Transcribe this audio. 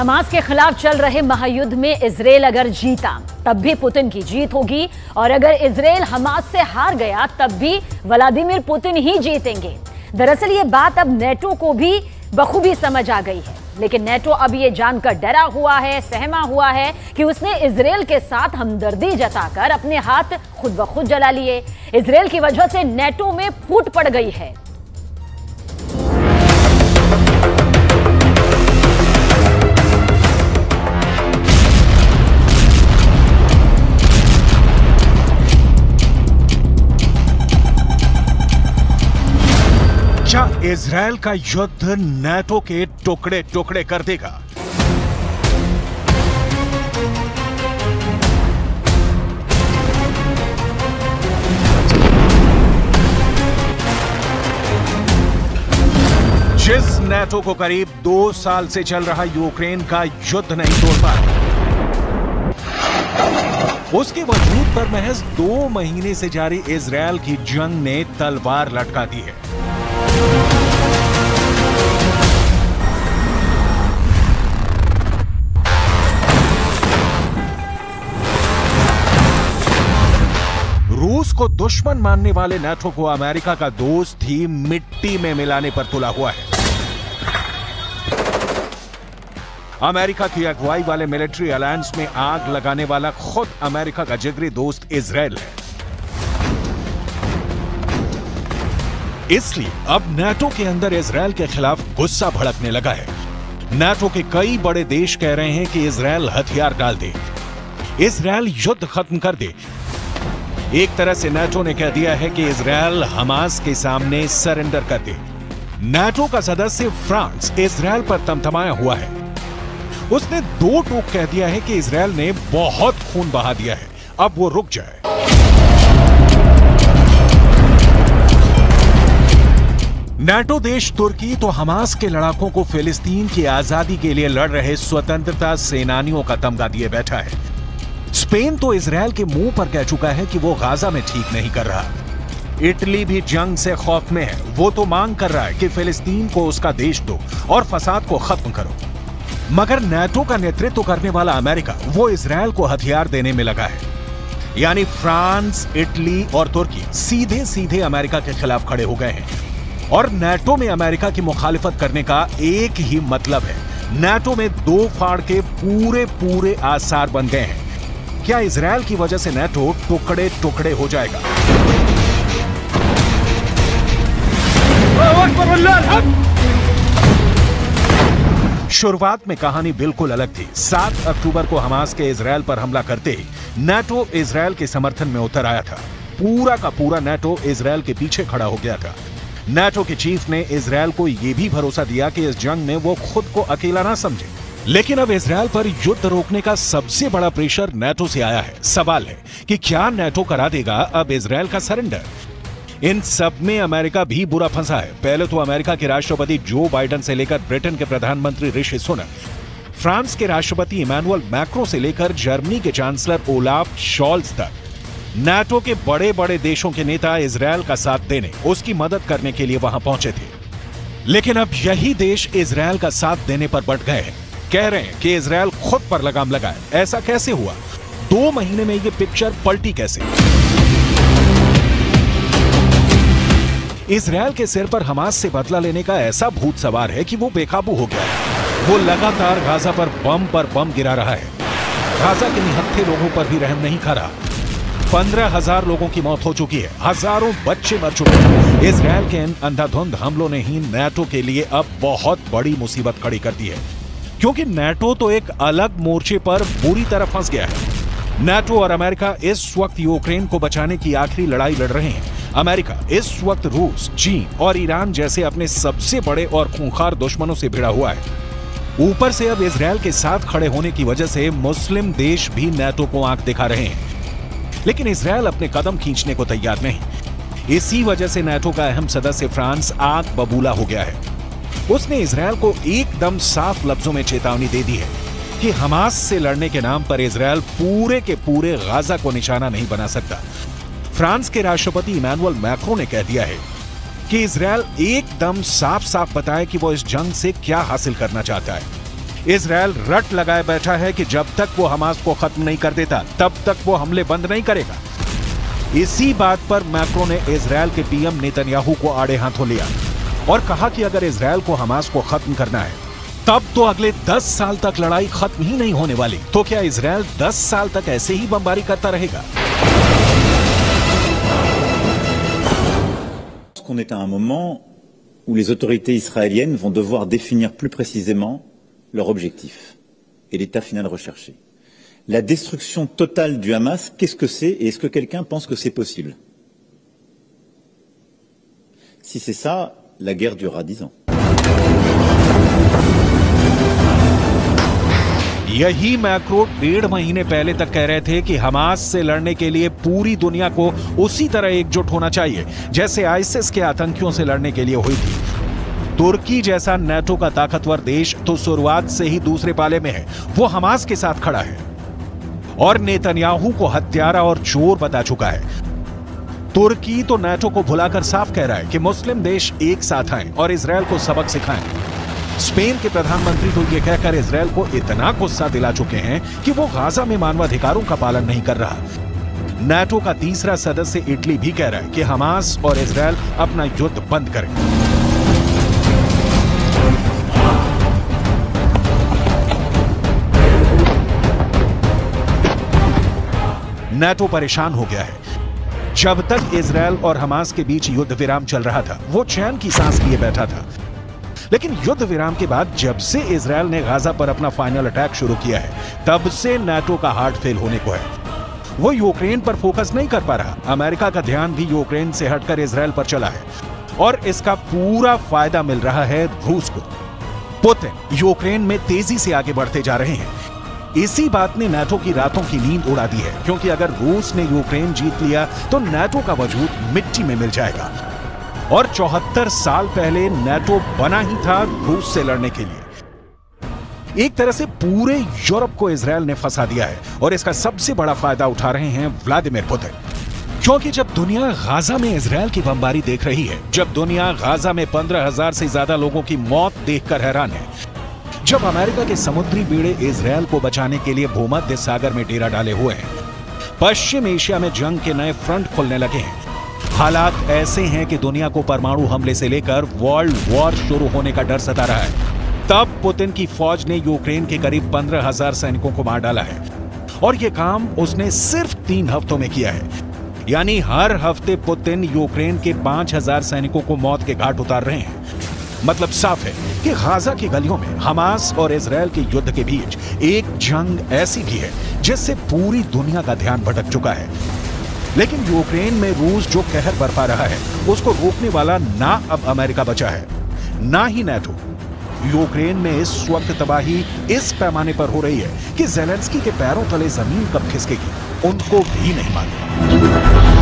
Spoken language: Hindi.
हमास के खिलाफ चल रहे महायुद्ध में इजराइल अगर जीता तब भी पुतिन की जीत होगी और अगर इजराइल हमास से हार गया तब भी व्लादिमीर पुतिन ही जीतेंगे। दरअसल ये बात अब नेटो को भी बखूबी समझ आ गई है, लेकिन नेटो अब ये जानकर डरा हुआ है, सहमा हुआ है कि उसने इजराइल के साथ हमदर्दी जताकर अपने हाथ खुद ब खुद जला लिए। इजराइल की वजह से नेटो में फूट पड़ गई है। क्या इजराइल का युद्ध नेटो के टुकड़े टुकड़े कर देगा? जिस नेटो को करीब 2 साल से चल रहा यूक्रेन का युद्ध नहीं तोड़ पा रहा, उसके वजूद पर महज 2 महीने से जारी इजराइल की जंग ने तलवार लटका दी है। रूस को दुश्मन मानने वाले नेटो को अमेरिका का दोस्त ही मिट्टी में मिलाने पर तुला हुआ है। अमेरिका की अगुवाई वाले मिलिट्री अलायंस में आग लगाने वाला खुद अमेरिका का जिगरी दोस्त इजराइल है। इसलिए अब नेटो के अंदर इजराइल के खिलाफ गुस्सा भड़कने लगा है। नेटो के कई बड़े देश कह रहे हैं कि इजराइल हथियार डाल दे, इजराइल युद्ध खत्म कर दे। एक तरह से नेटो ने कह दिया है कि इजराइल हमास के सामने सरेंडर कर दे। नेटो का सदस्य फ्रांस इजराइल पर तमतमाया हुआ है। उसने 2 टूक कह दिया है कि इजराइल ने बहुत खून बहा दिया है, अब वो रुक जाए। नेटो देश तुर्की तो हमास के लड़ाकों को फिलिस्तीन की आजादी के लिए लड़ रहे स्वतंत्रता सेनानियों का तमगा दिए बैठा है। स्पेन तो इजराइल के मुंह पर कह चुका है कि वो गाजा में ठीक नहीं कर रहा। इटली भी जंग से खौफ में है, वो तो मांग कर रहा है कि फिलिस्तीन को उसका देश दो और फसाद को खत्म करो। मगर नेटो का नेतृत्व करने वाला अमेरिका वो इजराइल को हथियार देने में लगा है। यानी फ्रांस, इटली और तुर्की सीधे सीधे अमेरिका के खिलाफ खड़े हो गए हैं और नेटो में अमेरिका की मुखालिफत करने का एक ही मतलब है। नेटो में 2 फाड़ के पूरे पूरे आसार बन गए हैं। क्या इजराइल की वजह से नेटो टुकड़े टुकड़े हो जाएगा? शुरुआत में कहानी बिल्कुल अलग थी। 7 अक्टूबर को हमास के इजराइल पर हमला करते ही नेटो इजराइल के समर्थन में उतर आया था। पूरा का पूरा नेटो इजराइल के पीछे खड़ा हो गया था। नेटो के चीफ ने इजराइल को यह भी भरोसा दिया कि इस जंग में वो खुद को अकेला ना समझे। लेकिन अब इजराइल पर युद्ध रोकने का सबसे बड़ा प्रेशर नेटो से आया है। सवाल है कि क्या नेटो करा देगा अब इजराइल का सरेंडर? इन सब में अमेरिका भी बुरा फंसा है। पहले तो अमेरिका के राष्ट्रपति जो बाइडेन से लेकर ब्रिटेन के प्रधानमंत्री ऋषि सुनक, फ्रांस के राष्ट्रपति इमैनुअल मैक्रों से लेकर जर्मनी के चांसलर ओलाफ शॉल्ज तक नेटो के बड़े बड़े देशों के नेता इजराइल का साथ देने, उसकी मदद करने के लिए वहां पहुंचे थे। लेकिन अब यही देश इजराइल का साथ देने पर बढ़ गए हैं। कह रहे हैं कि इजराइल खुद पर लगाम लगाए। ऐसा कैसे हुआ? 2 महीने में ये पिक्चर पलटी कैसे? इजराइल के सिर पर हमास से बदला लेने का ऐसा भूत सवार है कि वो बेकाबू हो गया है। वो लगातार गाजा पर बम गिरा रहा है। गाजा के निहत्थे लोगों पर भी रहम नहीं खा रहा। 15,000 लोगों की मौत हो चुकी है, हजारों बच्चे मर चुके हैं। इजराइल के इन अंधाधुंध हमलों ने ही नेटो के लिए अब बहुत बड़ी मुसीबत खड़ी कर दी है, क्योंकि नेटो तो एक अलग मोर्चे पर बुरी तरह फंस गया है। नेटो और अमेरिका इस वक्त यूक्रेन को बचाने की आखिरी लड़ाई लड़ रहे हैं। अमेरिका इस वक्त रूस, चीन और ईरान जैसे अपने सबसे बड़े और खूंखार दुश्मनों से भिड़ा हुआ है। ऊपर से अब इजराइल के साथ खड़े होने की वजह से मुस्लिम देश भी नेटो को आंख दिखा रहे हैं। लेकिन इजराइल अपने कदम खींचने को तैयार नहीं। इसी वजह से नेटो का अहम सदस्य फ्रांस आग बबूला हो गया है। उसने इजराइल को एकदम साफ लफ्जों में चेतावनी दे दी है कि हमास से लड़ने के नाम पर इजराइल पूरे के पूरे गाजा को निशाना नहीं बना सकता। फ्रांस के राष्ट्रपति इमैनुअल मैक्रों ने कह दिया है कि इजराइल एकदम साफ साफ बताए कि वो इस जंग से क्या हासिल करना चाहता है। इजरायल रट लगाए बैठा है कि जब तक वो हमास को खत्म नहीं कर देता तब तक वो हमले बंद नहीं करेगा। इसी बात पर मैक्रो ने इजरायल के पीएम नेतन्याहू को आड़े हाथों लिया और कहा कि अगर इजरायल को हमास को खत्म करना है तब तो अगले 10 साल तक लड़ाई खत्म ही नहीं होने वाली। तो क्या इजरायल 10 साल तक ऐसे ही बमबारी करता रहेगा? On est à un moment où les autorités israéliennes vont devoir définir plus précisément leur objectif et l'état final recherché. La destruction totale du Hamas, qu'est-ce que c'est et est-ce que quelqu'un pense que c'est possible? Si c'est ça, la guerre durera 10 ans. यही मैक्रो 1.5 महीने पहले तक कह रहे थे कि हमास से लड़ने के लिए पूरी दुनिया को उसी तरह एकजुट होना चाहिए जैसे आईसिस के आतंकियों से लड़ने के लिए हुई थी। तुर्की जैसा नाटो का ताकतवर देश तो शुरुआत से ही दूसरे पाले में है, वो हमास के साथ खड़ा है और नेतन्याहू को हत्यारा और चोर बता चुका है। तुर्की तो नाटो को भुलाकर साफ कह रहा है कि मुस्लिम देश एक साथ आएं और इजरायल को सबक सिखाएं। स्पेन के प्रधानमंत्री तो ये कहकर इजरायल को इतना गुस्सा दिला चुके हैं कि वो गाजा में मानवाधिकारों का पालन नहीं कर रहा। नाटो का तीसरा सदस्य इटली भी कह रहा है कि हमास और इजरायल अपना युद्ध बंद करें। नाटो परेशान हो गया है। जब तक इजरायल और हमास के बीच युद्ध विराम चल रहा था वो चैन की सांस लिए बैठा था, लेकिन युद्ध विराम के बाद जब से इजरायल ने गाजा पर अपना फाइनल अटैक शुरू किया है तब से नाटो का हार्ट फेल होने को है। वो यूक्रेन पर फोकस नहीं कर पा रहा। अमेरिका का ध्यान भी यूक्रेन से हटकर इजरायल पर चला है और इसका पूरा फायदा मिल रहा है रूस को। पुतिन यूक्रेन में तेजी से आगे बढ़ते जा रहे हैं। इसी बात ने नाटो की रातों की नींद उड़ा दी है, क्योंकि अगर रूस ने यूक्रेन जीत लिया तो नाटो का वजूद मिट्टी में मिल जाएगा और 74 साल पहले नाटो बना ही था रूस से लड़ने के लिए। एक तरह से पूरे यूरोप को इजरायल ने फंसा दिया है और इसका सबसे बड़ा फायदा उठा रहे हैं व्लादिमीर पुतिन। क्योंकि जब दुनिया गाजा में इजरायल की बमबारी देख रही है, जब दुनिया गाजा में 15,000 से ज्यादा लोगों की मौत देखकर हैरान है, जब अमेरिका के समुद्री बेड़े इजरायल को बचाने के लिए भूमध्य सागर में डेरा डाले हुए हैं, पश्चिम एशिया में जंग के नए फ्रंट खुलने लगे हैं, हालात ऐसे हैं कि दुनिया को परमाणु हमले से लेकर वर्ल्ड वॉर शुरू होने का डर सता रहा है, तब पुतिन की फौज ने यूक्रेन के करीब 15,000 सैनिकों को मार डाला है और यह काम उसने सिर्फ 3 हफ्तों में किया है। यानी हर हफ्ते पुतिन यूक्रेन के 5,000 सैनिकों को मौत के घाट उतार रहे हैं। मतलब साफ है कि गाजा की गलियों में हमास और इजरायल के युद्ध के बीच एक जंग ऐसी भी है जिससे पूरी दुनिया का ध्यान भटक चुका है। लेकिन यूक्रेन में रूस जो कहर बरपा रहा है उसको रोकने वाला ना अब अमेरिका बचा है ना ही नाटो। यूक्रेन में इस वक्त तबाही इस पैमाने पर हो रही है कि ज़ेलेंस्की के पैरों तले जमीन कब खिसकेगी उनको भी नहीं मालूम।